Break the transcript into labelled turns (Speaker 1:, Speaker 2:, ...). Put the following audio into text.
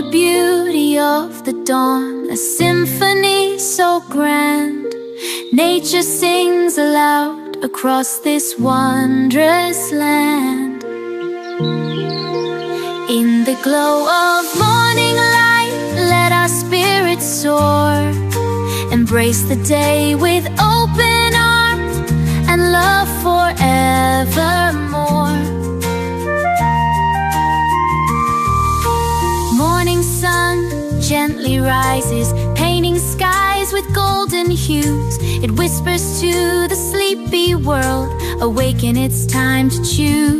Speaker 1: the beauty of the dawn, a symphony so grand. Nature sings aloud across this wondrous land. In the glow of morning light, let our spirits soar. Embrace the day with open arms and love forevermore. Morning sun gently rises, painting skies with golden hues. It whispers to the sleepy world, awaken, it's time to choose.